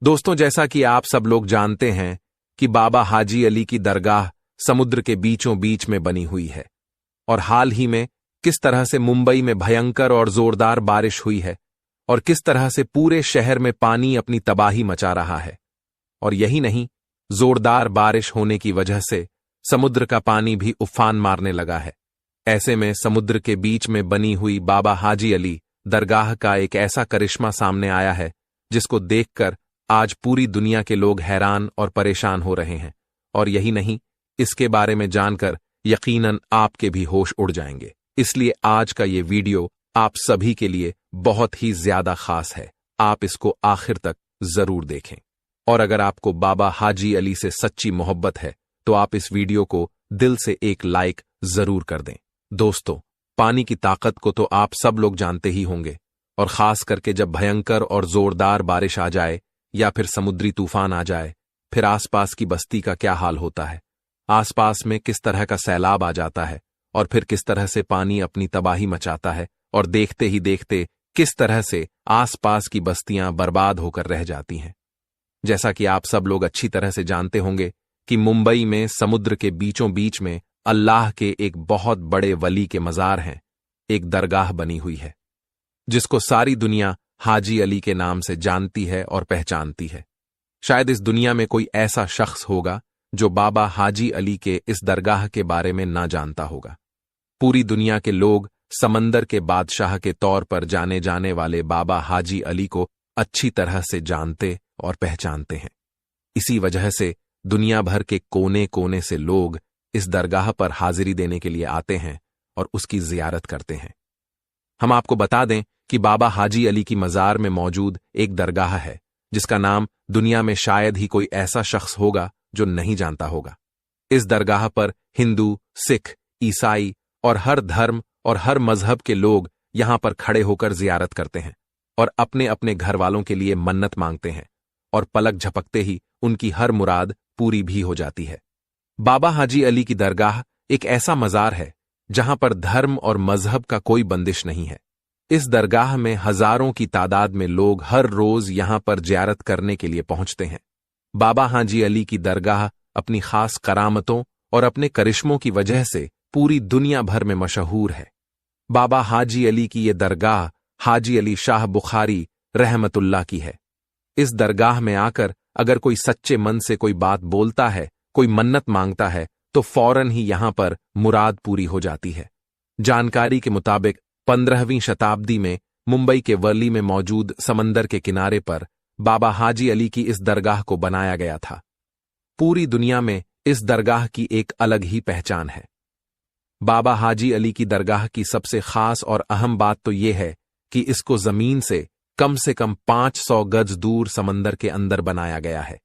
दोस्तों, जैसा कि आप सब लोग जानते हैं कि बाबा हाजी अली की दरगाह समुद्र के बीचों बीच में बनी हुई है और हाल ही में किस तरह से मुंबई में भयंकर और जोरदार बारिश हुई है और किस तरह से पूरे शहर में पानी अपनी तबाही मचा रहा है। और यही नहीं, जोरदार बारिश होने की वजह से समुद्र का पानी भी उफान मारने लगा है। ऐसे में समुद्र के बीच में बनी हुई बाबा हाजी अली दरगाह का एक ऐसा करिश्मा सामने आया है जिसको देखकर आज पूरी दुनिया के लोग हैरान और परेशान हो रहे हैं। और यही नहीं, इसके बारे में जानकर यकीनन आपके भी होश उड़ जाएंगे। इसलिए आज का ये वीडियो आप सभी के लिए बहुत ही ज्यादा खास है। आप इसको आखिर तक जरूर देखें। और अगर आपको बाबा हाजी अली से सच्ची मोहब्बत है तो आप इस वीडियो को दिल से एक लाइक जरूर कर दें। दोस्तों, पानी की ताकत को तो आप सब लोग जानते ही होंगे, और खास करके जब भयंकर और जोरदार बारिश आ जाए या फिर समुद्री तूफान आ जाए, फिर आसपास की बस्ती का क्या हाल होता है। आसपास में किस तरह का सैलाब आ जाता है और फिर किस तरह से पानी अपनी तबाही मचाता है, और देखते ही देखते किस तरह से आसपास की बस्तियां बर्बाद होकर रह जाती हैं। जैसा कि आप सब लोग अच्छी तरह से जानते होंगे कि मुंबई में समुद्र के बीचों बीच में अल्लाह के एक बहुत बड़े वली के मजार हैं, एक दरगाह बनी हुई है जिसको सारी दुनिया हाजी अली के नाम से जानती है और पहचानती है। शायद इस दुनिया में कोई ऐसा शख्स होगा जो बाबा हाजी अली के इस दरगाह के बारे में ना जानता होगा। पूरी दुनिया के लोग समंदर के बादशाह के तौर पर जाने जाने वाले बाबा हाजी अली को अच्छी तरह से जानते और पहचानते हैं। इसी वजह से दुनिया भर के कोने कोने से लोग इस दरगाह पर हाजिरी देने के लिए आते हैं और उसकी जियारत करते हैं। हम आपको बता दें कि बाबा हाजी अली की मजार में मौजूद एक दरगाह है जिसका नाम दुनिया में शायद ही कोई ऐसा शख्स होगा जो नहीं जानता होगा। इस दरगाह पर हिंदू, सिख, ईसाई और हर धर्म और हर मजहब के लोग यहां पर खड़े होकर जियारत करते हैं और अपने अपने घर वालों के लिए मन्नत मांगते हैं, और पलक झपकते ही उनकी हर मुराद पूरी भी हो जाती है। बाबा हाजी अली की दरगाह एक ऐसा मजार है जहां पर धर्म और मजहब का कोई बंदिश नहीं है। इस दरगाह में हजारों की तादाद में लोग हर रोज यहां पर जियारत करने के लिए पहुंचते हैं। बाबा हाजी अली की दरगाह अपनी खास करामतों और अपने करिश्मों की वजह से पूरी दुनिया भर में मशहूर है। बाबा हाजी अली की ये दरगाह हाजी अली शाह बुखारी रहमतुल्लाह की है। इस दरगाह में आकर अगर कोई सच्चे मन से कोई बात बोलता है, कोई मन्नत मांगता है, तो फौरन ही यहां पर मुराद पूरी हो जाती है। जानकारी के मुताबिक 15वीं शताब्दी में मुंबई के वर्ली में मौजूद समंदर के किनारे पर बाबा हाजी अली की इस दरगाह को बनाया गया था। पूरी दुनिया में इस दरगाह की एक अलग ही पहचान है। बाबा हाजी अली की दरगाह की सबसे खास और अहम बात तो यह है कि इसको जमीन से कम 500 गज दूर समंदर के अंदर बनाया गया है।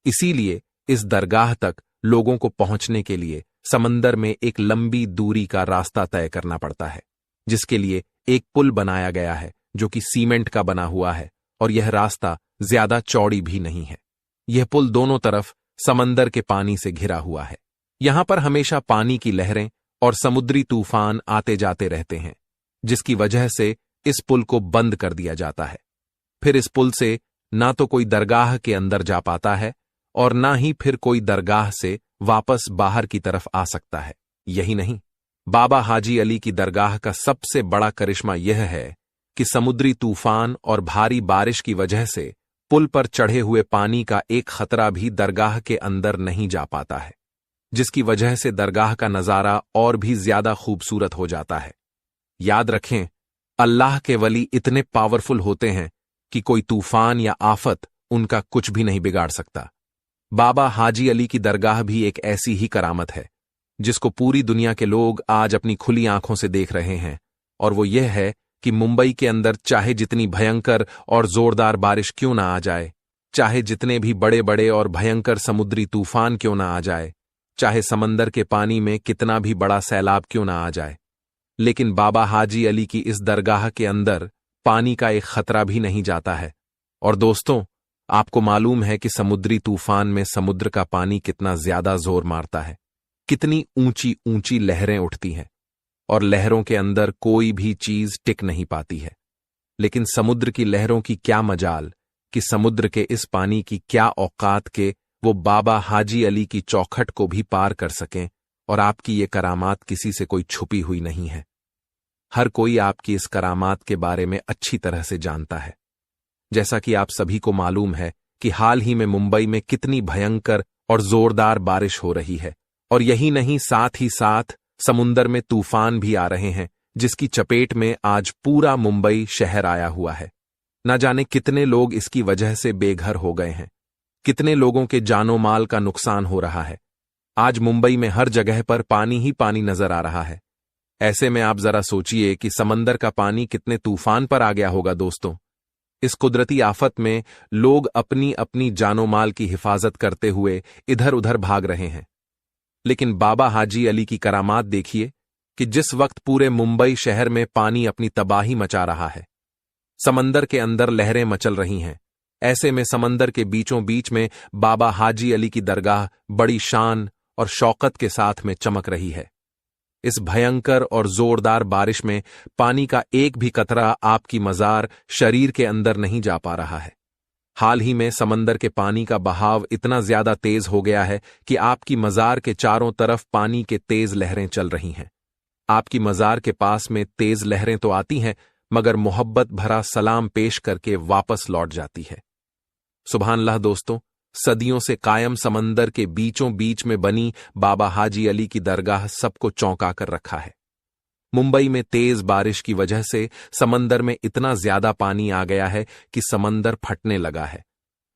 इसीलिए इस दरगाह तक लोगों को पहुंचने के लिए समंदर में एक लंबी दूरी का रास्ता तय करना पड़ता है, जिसके लिए एक पुल बनाया गया है जो कि सीमेंट का बना हुआ है, और यह रास्ता ज्यादा चौड़ी भी नहीं है। यह पुल दोनों तरफ समंदर के पानी से घिरा हुआ है। यहां पर हमेशा पानी की लहरें और समुद्री तूफान आते जाते रहते हैं, जिसकी वजह से इस पुल को बंद कर दिया जाता है। फिर इस पुल से ना तो कोई दरगाह के अंदर जा पाता है और ना ही फिर कोई दरगाह से वापस बाहर की तरफ आ सकता है। यही नहीं, बाबा हाजी अली की दरगाह का सबसे बड़ा करिश्मा यह है कि समुद्री तूफान और भारी बारिश की वजह से पुल पर चढ़े हुए पानी का एक खतरा भी दरगाह के अंदर नहीं जा पाता है, जिसकी वजह से दरगाह का नजारा और भी ज्यादा खूबसूरत हो जाता है। याद रखें, अल्लाह के वली इतने पावरफुल होते हैं कि कोई तूफान या आफत उनका कुछ भी नहीं बिगाड़ सकता। बाबा हाजी अली की दरगाह भी एक ऐसी ही करामत है जिसको पूरी दुनिया के लोग आज अपनी खुली आंखों से देख रहे हैं, और वो यह है कि मुंबई के अंदर चाहे जितनी भयंकर और जोरदार बारिश क्यों ना आ जाए, चाहे जितने भी बड़े बड़े और भयंकर समुद्री तूफान क्यों ना आ जाए, चाहे समंदर के पानी में कितना भी बड़ा सैलाब क्यों ना आ जाए, लेकिन बाबा हाजी अली की इस दरगाह के अंदर पानी का एक खतरा भी नहीं जाता है। और दोस्तों, आपको मालूम है कि समुद्री तूफान में समुद्र का पानी कितना ज्यादा जोर मारता है, कितनी ऊंची ऊंची लहरें उठती हैं, और लहरों के अंदर कोई भी चीज टिक नहीं पाती है। लेकिन समुद्र की लहरों की क्या मजाल कि समुद्र के इस पानी की क्या औकात के वो बाबा हाजी अली की चौखट को भी पार कर सकें, और आपकी ये करामात किसी से कोई छुपी हुई नहीं है। हर कोई आपकी इस करामात के बारे में अच्छी तरह से जानता है। जैसा कि आप सभी को मालूम है कि हाल ही में मुंबई में कितनी भयंकर और जोरदार बारिश हो रही है, और यही नहीं, साथ ही साथ समुंदर में तूफान भी आ रहे हैं, जिसकी चपेट में आज पूरा मुंबई शहर आया हुआ है। न जाने कितने लोग इसकी वजह से बेघर हो गए हैं, कितने लोगों के जानो माल का नुकसान हो रहा है। आज मुंबई में हर जगह पर पानी ही पानी नजर आ रहा है। ऐसे में आप जरा सोचिए कि समंदर का पानी कितने तूफान पर आ गया होगा। दोस्तों, इस कुदरती आफत में लोग अपनी अपनी जानो माल की हिफाजत करते हुए इधर उधर भाग रहे हैं, लेकिन बाबा हाजी अली की करामात देखिए कि जिस वक्त पूरे मुंबई शहर में पानी अपनी तबाही मचा रहा है, समंदर के अंदर लहरें मचल रही हैं, ऐसे में समंदर के बीचों बीच में बाबा हाजी अली की दरगाह बड़ी शान और शौकत के साथ में चमक रही है। इस भयंकर और जोरदार बारिश में पानी का एक भी कतरा आपकी मजार शरीर के अंदर नहीं जा पा रहा है। हाल ही में समंदर के पानी का बहाव इतना ज्यादा तेज हो गया है कि आपकी मजार के चारों तरफ पानी के तेज लहरें चल रही हैं। आपकी मजार के पास में तेज लहरें तो आती हैं, मगर मोहब्बत भरा सलाम पेश करके वापस लौट जाती है। सुभान अल्लाह। दोस्तों, सदियों से कायम समंदर के बीचों बीच में बनी बाबा हाजी अली की दरगाह सबको चौंका कर रखा है। मुंबई में तेज बारिश की वजह से समंदर में इतना ज्यादा पानी आ गया है कि समंदर फटने लगा है,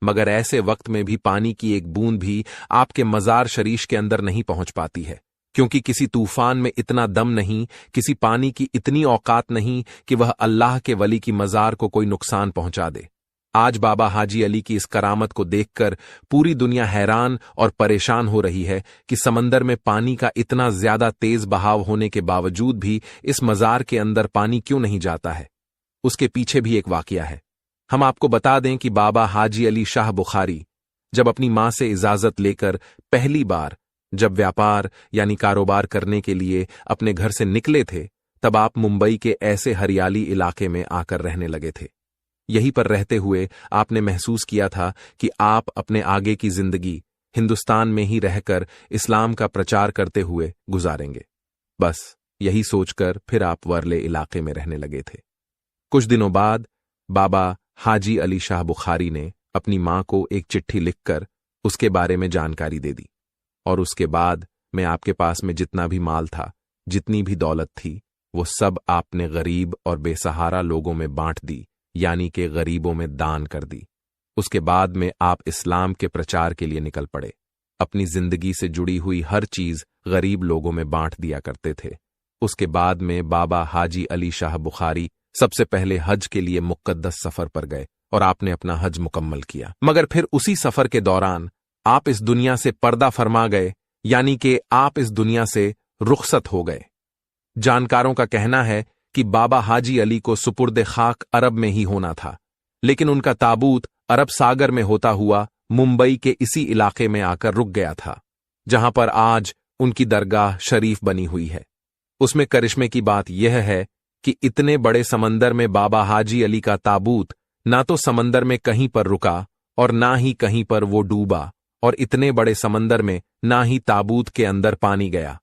मगर ऐसे वक्त में भी पानी की एक बूंद भी आपके मजार शरीफ के अंदर नहीं पहुंच पाती है, क्योंकि किसी तूफान में इतना दम नहीं, किसी पानी की इतनी औकात नहीं कि वह अल्लाह के वली की मजार को कोई नुकसान पहुंचा दे। आज बाबा हाजी अली की इस करामत को देखकर पूरी दुनिया हैरान और परेशान हो रही है कि समंदर में पानी का इतना ज्यादा तेज बहाव होने के बावजूद भी इस मजार के अंदर पानी क्यों नहीं जाता है। उसके पीछे भी एक वाकया है। हम आपको बता दें कि बाबा हाजी अली शाह बुखारी जब अपनी मां से इजाजत लेकर पहली बार जब व्यापार यानी कारोबार करने के लिए अपने घर से निकले थे, तब आप मुंबई के ऐसे हरियाली इलाके में आकर रहने लगे थे। यहीं पर रहते हुए आपने महसूस किया था कि आप अपने आगे की जिंदगी हिंदुस्तान में ही रहकर इस्लाम का प्रचार करते हुए गुजारेंगे। बस यही सोचकर फिर आप वर्ले इलाके में रहने लगे थे। कुछ दिनों बाद बाबा हाजी अली शाह बुखारी ने अपनी मां को एक चिट्ठी लिखकर उसके बारे में जानकारी दे दी, और उसके बाद मैं आपके पास में जितना भी माल था, जितनी भी दौलत थी, वो सब आपने गरीब और बेसहारा लोगों में बांट दी, यानी कि गरीबों में दान कर दी। उसके बाद में आप इस्लाम के प्रचार के लिए निकल पड़े। अपनी जिंदगी से जुड़ी हुई हर चीज गरीब लोगों में बांट दिया करते थे। उसके बाद में बाबा हाजी अली शाह बुखारी सबसे पहले हज के लिए मुकद्दस सफर पर गए और आपने अपना हज मुकम्मल किया। मगर फिर उसी सफर के दौरान आप इस दुनिया से पर्दा फरमा गए, यानी कि आप इस दुनिया से रुखसत हो गए। जानकारों का कहना है कि बाबा हाजी अली को सुपुर्द खाक अरब में ही होना था, लेकिन उनका ताबूत अरब सागर में होता हुआ मुंबई के इसी इलाके में आकर रुक गया था, जहां पर आज उनकी दरगाह शरीफ बनी हुई है। उसमें करिश्मे की बात यह है कि इतने बड़े समंदर में बाबा हाजी अली का ताबूत ना तो समंदर में कहीं पर रुका और ना ही कहीं पर वो डूबा, और इतने बड़े समंदर में ना ही ताबूत के अंदर पानी गया।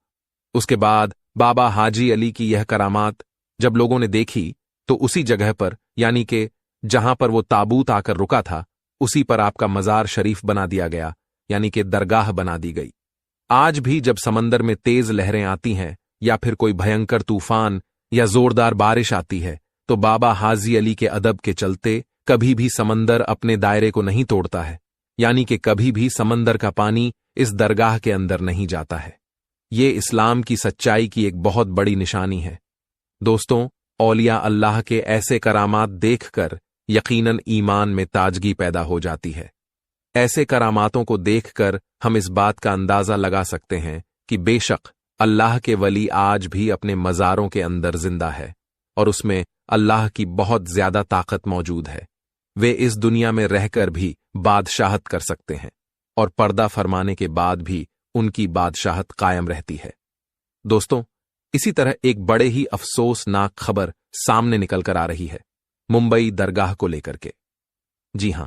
उसके बाद बाबा हाजी अली की यह करामात जब लोगों ने देखी, तो उसी जगह पर, यानी कि जहां पर वो ताबूत आकर रुका था, उसी पर आपका मजार शरीफ बना दिया गया, यानी कि दरगाह बना दी गई। आज भी जब समंदर में तेज लहरें आती हैं या फिर कोई भयंकर तूफान या जोरदार बारिश आती है, तो बाबा हाजी अली के अदब के चलते कभी भी समंदर अपने दायरे को नहीं तोड़ता है, यानी कि कभी भी समंदर का पानी इस दरगाह के अंदर नहीं जाता है। ये इस्लाम की सच्चाई की एक बहुत बड़ी निशानी है। दोस्तों, औलिया अल्लाह के ऐसे करामात देखकर यकीनन ईमान में ताजगी पैदा हो जाती है। ऐसे करामातों को देखकर हम इस बात का अंदाजा लगा सकते हैं कि बेशक अल्लाह के वली आज भी अपने मज़ारों के अंदर जिंदा है, और उसमें अल्लाह की बहुत ज्यादा ताकत मौजूद है। वे इस दुनिया में रहकर भी बादशाहत कर सकते हैं, और पर्दा फरमाने के बाद भी उनकी बादशाहत कायम रहती है। दोस्तों, इसी तरह एक बड़े ही अफसोसनाक खबर सामने निकल कर आ रही है मुंबई दरगाह को लेकर के। जी हां,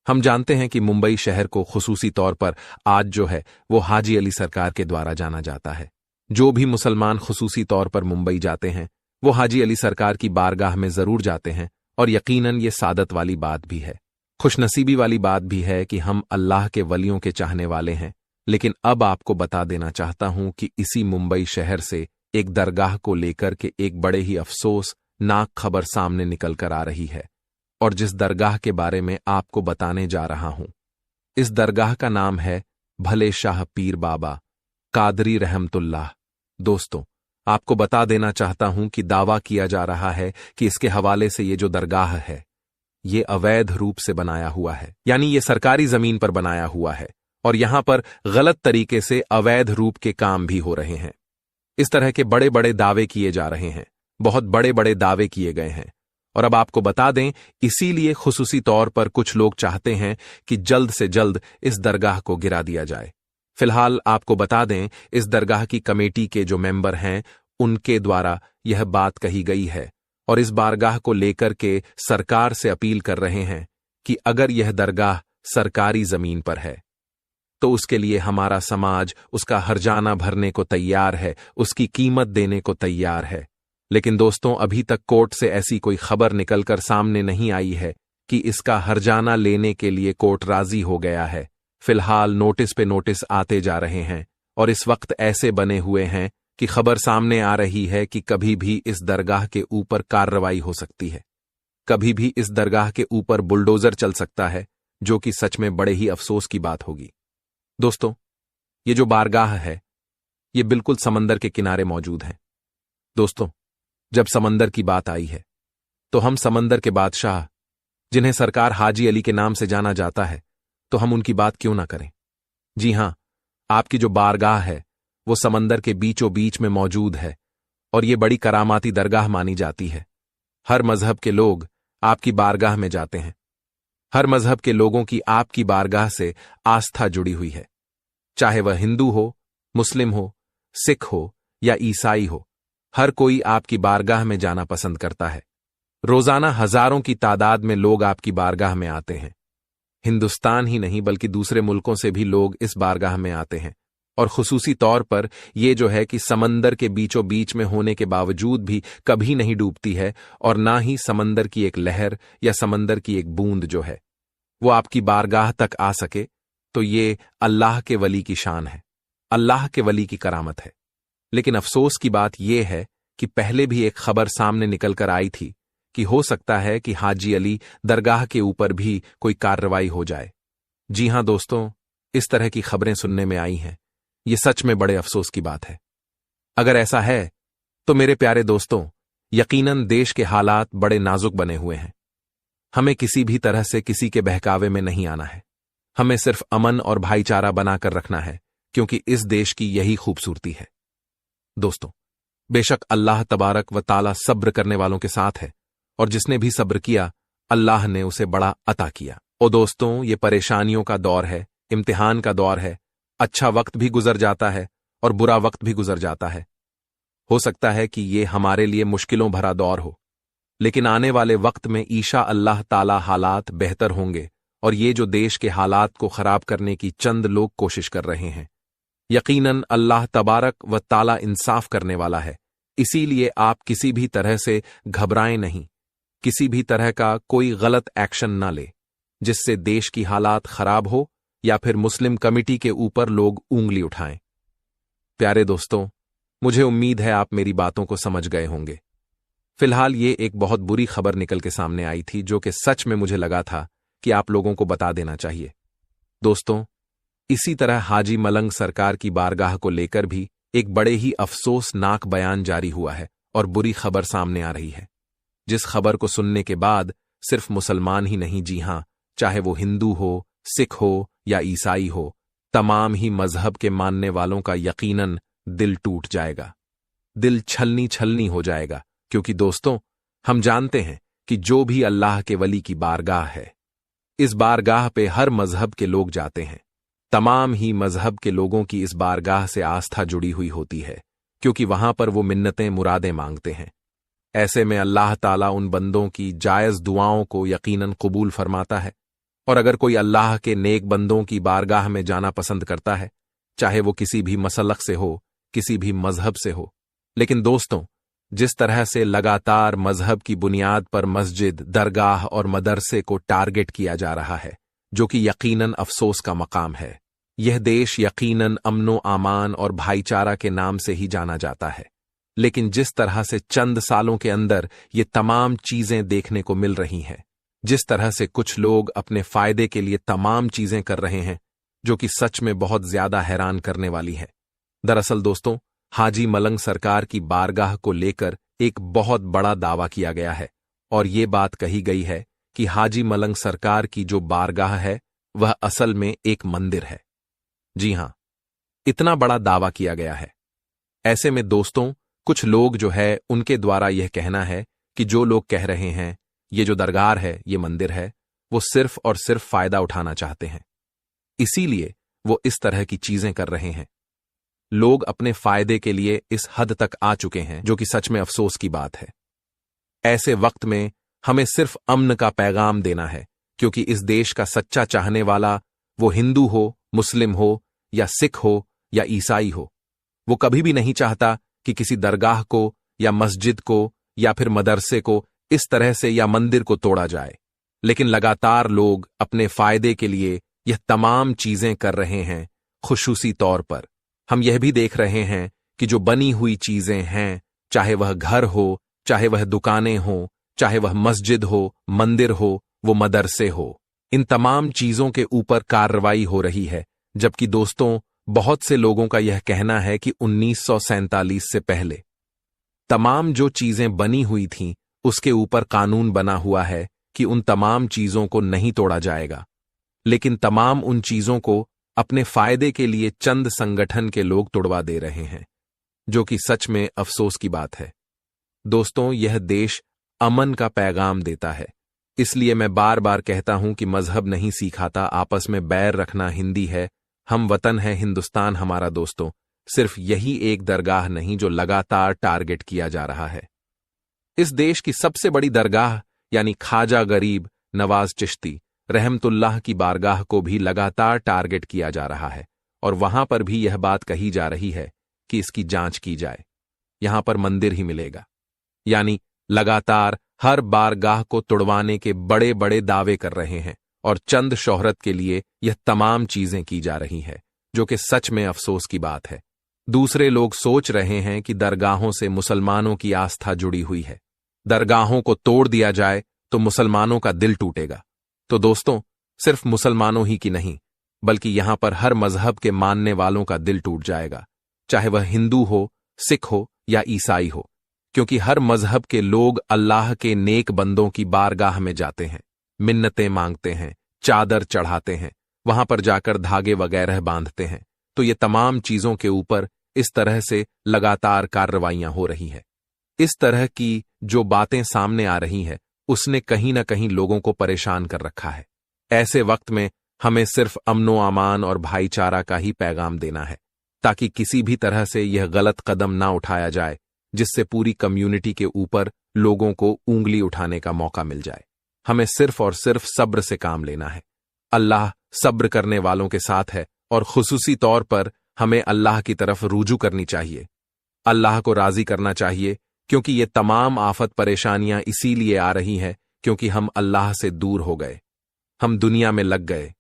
हम जानते हैं कि मुंबई शहर को खुसूसी तौर पर आज जो है वो हाजी अली सरकार के द्वारा जाना जाता है। जो भी मुसलमान खुसूसी तौर पर मुंबई जाते हैं वो हाजी अली सरकार की बारगाह में जरूर जाते हैं, और यकीनन ये सादत वाली बात भी है, खुशनसीबी वाली बात भी है कि हम अल्लाह के वलियों के चाहने वाले हैं। लेकिन अब आपको बता देना चाहता हूं कि इसी मुंबई शहर से एक दरगाह को लेकर के एक बड़े ही अफसोसनाक खबर सामने निकल कर आ रही है, और जिस दरगाह के बारे में आपको बताने जा रहा हूं, इस दरगाह का नाम है भले शाह पीर बाबा कादरी रहमतुल्लाह। दोस्तों, आपको बता देना चाहता हूं कि दावा किया जा रहा है कि इसके हवाले से ये जो दरगाह है ये अवैध रूप से बनाया हुआ है, यानी ये सरकारी जमीन पर बनाया हुआ है, और यहां पर गलत तरीके से अवैध रूप के काम भी हो रहे हैं। इस तरह के बड़े बड़े दावे किए जा रहे हैं, बहुत बड़े बड़े दावे किए गए हैं। और अब आपको बता दें, इसीलिए खुसूसी तौर पर कुछ लोग चाहते हैं कि जल्द से जल्द इस दरगाह को गिरा दिया जाए। फिलहाल आपको बता दें, इस दरगाह की कमेटी के जो मेंबर हैं उनके द्वारा यह बात कही गई है, और इस बारगाह को लेकर के सरकार से अपील कर रहे हैं कि अगर यह दरगाह सरकारी जमीन पर है तो उसके लिए हमारा समाज उसका हर्जाना भरने को तैयार है, उसकी कीमत देने को तैयार है। लेकिन दोस्तों, अभी तक कोर्ट से ऐसी कोई खबर निकलकर सामने नहीं आई है कि इसका हर्जाना लेने के लिए कोर्ट राजी हो गया है। फिलहाल नोटिस पे नोटिस आते जा रहे हैं, और इस वक्त ऐसे बने हुए हैं कि खबर सामने आ रही है कि कभी भी इस दरगाह के ऊपर कार्रवाई हो सकती है, कभी भी इस दरगाह के ऊपर बुलडोजर चल सकता है, जो कि सच में बड़े ही अफसोस की बात होगी। दोस्तों, ये जो बारगाह है ये बिल्कुल समंदर के किनारे मौजूद है। दोस्तों, जब समंदर की बात आई है तो हम समंदर के बादशाह, जिन्हें सरकार हाजी अली के नाम से जाना जाता है, तो हम उनकी बात क्यों ना करें। जी हां, आपकी जो बारगाह है वो समंदर के बीचों बीच में मौजूद है, और ये बड़ी करामाती दरगाह मानी जाती है। हर मजहब के लोग आपकी बारगाह में जाते हैं, हर मजहब के लोगों की आपकी बारगाह से आस्था जुड़ी हुई है, चाहे वह हिंदू हो, मुस्लिम हो, सिख हो या ईसाई हो। हर कोई आपकी बारगाह में जाना पसंद करता है। रोजाना हजारों की तादाद में लोग आपकी बारगाह में आते हैं। हिंदुस्तान ही नहीं बल्कि दूसरे मुल्कों से भी लोग इस बारगाह में आते हैं, और खुसूसी तौर पर ये जो है कि समंदर के बीचों बीच में होने के बावजूद भी कभी नहीं डूबती है, और ना ही समंदर की एक लहर या समंदर की एक बूंद जो है वो आपकी बारगाह तक आ सके, तो ये अल्लाह के वली की शान है, अल्लाह के वली की करामत है। लेकिन अफसोस की बात यह है कि पहले भी एक खबर सामने निकल कर आई थी कि हो सकता है कि हाजी अली दरगाह के ऊपर भी कोई कार्रवाई हो जाए। जी हां दोस्तों, इस तरह की खबरें सुनने में आई हैं। ये सच में बड़े अफसोस की बात है। अगर ऐसा है तो मेरे प्यारे दोस्तों, यकीनन देश के हालात बड़े नाजुक बने हुए हैं। हमें किसी भी तरह से किसी के बहकावे में नहीं आना है। हमें सिर्फ अमन और भाईचारा बनाकर रखना है, क्योंकि इस देश की यही खूबसूरती है। दोस्तों, बेशक अल्लाह तबारक व ताला सब्र करने वालों के साथ है, और जिसने भी सब्र किया अल्लाह ने उसे बड़ा अता किया। ओ दोस्तों, ये परेशानियों का दौर है, इम्तिहान का दौर है। अच्छा वक्त भी गुजर जाता है और बुरा वक्त भी गुजर जाता है। हो सकता है कि ये हमारे लिए मुश्किलों भरा दौर हो, लेकिन आने वाले वक्त में ईशा अल्लाह ताला हालात बेहतर होंगे, और ये जो देश के हालात को खराब करने की चंद लोग कोशिश कर रहे हैं, यकीनन अल्लाह तबारक व ताला इंसाफ करने वाला है। इसीलिए आप किसी भी तरह से घबराएं नहीं, किसी भी तरह का कोई गलत एक्शन ना ले जिससे देश की हालात खराब हो या फिर मुस्लिम कमिटी के ऊपर लोग उंगली उठाएं। प्यारे दोस्तों, मुझे उम्मीद है आप मेरी बातों को समझ गए होंगे। फिलहाल ये एक बहुत बुरी खबर निकल के सामने आई थी, जो कि सच में मुझे लगा था कि आप लोगों को बता देना चाहिए। दोस्तों, इसी तरह हाजी मलंग सरकार की बारगाह को लेकर भी एक बड़े ही अफसोसनाक बयान जारी हुआ है, और बुरी खबर सामने आ रही है, जिस खबर को सुनने के बाद सिर्फ मुसलमान ही नहीं, जी हां, चाहे वो हिंदू हो, सिख हो या ईसाई हो, तमाम ही मजहब के मानने वालों का यकीनन दिल टूट जाएगा, दिल छलनी छलनी हो जाएगा। क्योंकि दोस्तों, हम जानते हैं कि जो भी अल्लाह के वली की बारगाह है, इस बारगाह पे हर मजहब के लोग जाते हैं। तमाम ही मजहब के लोगों की इस बारगाह से आस्था जुड़ी हुई होती है, क्योंकि वहां पर वो मिन्नतें मुरादें मांगते हैं। ऐसे में अल्लाह ताला उन बंदों की जायज दुआओं को यकीनन कबूल फरमाता है, और अगर कोई अल्लाह के नेक बंदों की बारगाह में जाना पसंद करता है, चाहे वो किसी भी मसलक से हो, किसी भी मजहब से हो। लेकिन दोस्तों, जिस तरह से लगातार मजहब की बुनियाद पर मस्जिद, दरगाह और मदरसे को टारगेट किया जा रहा है, जो कि यकीनन अफसोस का मकाम है। यह देश यकीनन अमनो आमान और भाईचारा के नाम से ही जाना जाता है, लेकिन जिस तरह से चंद सालों के अंदर ये तमाम चीजें देखने को मिल रही हैं, जिस तरह से कुछ लोग अपने फायदे के लिए तमाम चीजें कर रहे हैं, जो कि सच में बहुत ज्यादा हैरान करने वाली है। दरअसल दोस्तों, हाजी मलंग सरकार की बारगाह को लेकर एक बहुत बड़ा दावा किया गया है और ये बात कही गई है कि हाजी मलंग सरकार की जो बारगाह है वह असल में एक मंदिर है। जी हां, इतना बड़ा दावा किया गया है। ऐसे में दोस्तों, कुछ लोग जो है उनके द्वारा यह कहना है कि जो लोग कह रहे हैं ये जो दरगाह है, ये मंदिर है, वो सिर्फ और सिर्फ फायदा उठाना चाहते हैं, इसीलिए वो इस तरह की चीजें कर रहे हैं। लोग अपने फायदे के लिए इस हद तक आ चुके हैं, जो कि सच में अफसोस की बात है। ऐसे वक्त में हमें सिर्फ अमन का पैगाम देना है, क्योंकि इस देश का सच्चा चाहने वाला, वो हिंदू हो, मुस्लिम हो या सिख हो या ईसाई हो, वो कभी भी नहीं चाहता कि किसी दरगाह को या मस्जिद को या फिर मदरसे को इस तरह से या मंदिर को तोड़ा जाए। लेकिन लगातार लोग अपने फायदे के लिए यह तमाम चीजें कर रहे हैं। खुसूसी तौर पर हम यह भी देख रहे हैं कि जो बनी हुई चीजें हैं, चाहे वह घर हो, चाहे वह दुकानें हो, चाहे वह मस्जिद हो, मंदिर हो, वो मदरसे हो, इन तमाम चीजों के ऊपर कार्रवाई हो रही है। जबकि दोस्तों, बहुत से लोगों का यह कहना है कि 1947 से पहले तमाम जो चीजें बनी हुई थीं, उसके ऊपर कानून बना हुआ है कि उन तमाम चीजों को नहीं तोड़ा जाएगा। लेकिन तमाम उन चीजों को अपने फायदे के लिए चंद संगठन के लोग तोड़वा दे रहे हैं, जो कि सच में अफसोस की बात है। दोस्तों, यह देश अमन का पैगाम देता है, इसलिए मैं बार बार कहता हूं कि मजहब नहीं सिखाता आपस में बैर रखना हिंदी है, हम वतन है हिंदुस्तान हमारा। दोस्तों, सिर्फ यही एक दरगाह नहीं जो लगातार टारगेट किया जा रहा है। इस देश की सबसे बड़ी दरगाह यानी ख्वाजा गरीब नवाज चिश्ती रहमतुल्लाह की बारगाह को भी लगातार टारगेट किया जा रहा है और वहां पर भी यह बात कही जा रही है कि इसकी जांच की जाए, यहां पर मंदिर ही मिलेगा। यानी लगातार हर बारगाह को तुड़वाने के बड़े बड़े दावे कर रहे हैं और चंद शोहरत के लिए यह तमाम चीजें की जा रही है, जो कि सच में अफसोस की बात है। दूसरे लोग सोच रहे हैं कि दरगाहों से मुसलमानों की आस्था जुड़ी हुई है, दरगाहों को तोड़ दिया जाए तो मुसलमानों का दिल टूटेगा। तो दोस्तों, सिर्फ मुसलमानों ही की नहीं, बल्कि यहां पर हर मजहब के मानने वालों का दिल टूट जाएगा, चाहे वह हिंदू हो, सिख हो या ईसाई हो, क्योंकि हर मजहब के लोग अल्लाह के नेक बंदों की बारगाह में जाते हैं, मिन्नतें मांगते हैं, चादर चढ़ाते हैं, वहां पर जाकर धागे वगैरह बांधते हैं। तो ये तमाम चीजों के ऊपर इस तरह से लगातार कार्रवाइयां हो रही है। इस तरह की जो बातें सामने आ रही हैं, उसने कहीं ना कहीं लोगों को परेशान कर रखा है। ऐसे वक्त में हमें सिर्फ अमनो अमान और भाईचारा का ही पैगाम देना है, ताकि किसी भी तरह से यह गलत कदम ना उठाया जाए, जिससे पूरी कम्युनिटी के ऊपर लोगों को उंगली उठाने का मौका मिल जाए। हमें सिर्फ और सिर्फ सब्र से काम लेना है। अल्लाह सब्र करने वालों के साथ है और खुसूसी तौर पर हमें अल्लाह की तरफ रुजू करनी चाहिए, अल्लाह को राजी करना चाहिए, क्योंकि ये तमाम आफत परेशानियां इसीलिए आ रही हैं क्योंकि हम अल्लाह से दूर हो गए, हम दुनिया में लग गए,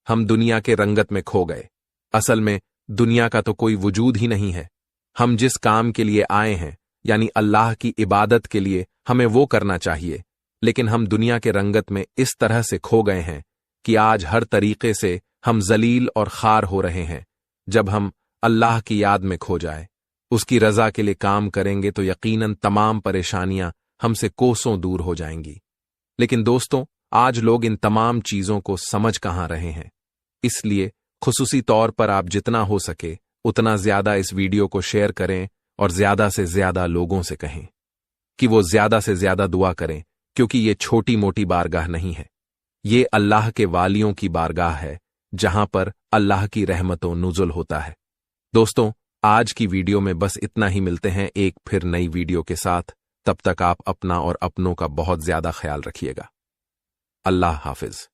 हम दुनिया के रंगत में खो गए। असल में दुनिया का तो कोई वजूद ही नहीं है। हम जिस काम के लिए आए हैं, यानी अल्लाह की इबादत के लिए, हमें वो करना चाहिए, लेकिन हम दुनिया के रंगत में इस तरह से खो गए हैं कि आज हर तरीके से हम जलील और खार हो रहे हैं। जब हम अल्लाह की याद में खो जाए, उसकी रजा के लिए काम करेंगे तो यकीनन तमाम परेशानियां हमसे कोसों दूर हो जाएंगी। लेकिन दोस्तों, आज लोग इन तमाम चीजों को समझ कहां रहे हैं। इसलिए खुसूसी तौर पर आप जितना हो सके उतना ज्यादा इस वीडियो को शेयर करें और ज्यादा से ज्यादा लोगों से कहें कि वो ज्यादा से ज्यादा दुआ करें, क्योंकि ये छोटी मोटी बारगाह नहीं है, ये अल्लाह के वालियों की बारगाह है, जहां पर अल्लाह की रहमतों नुज़ुल होता है। दोस्तों, आज की वीडियो में बस इतना ही। मिलते हैं एक फिर नई वीडियो के साथ। तब तक आप अपना और अपनों का बहुत ज्यादा ख्याल रखिएगा। अल्लाह हाफिज।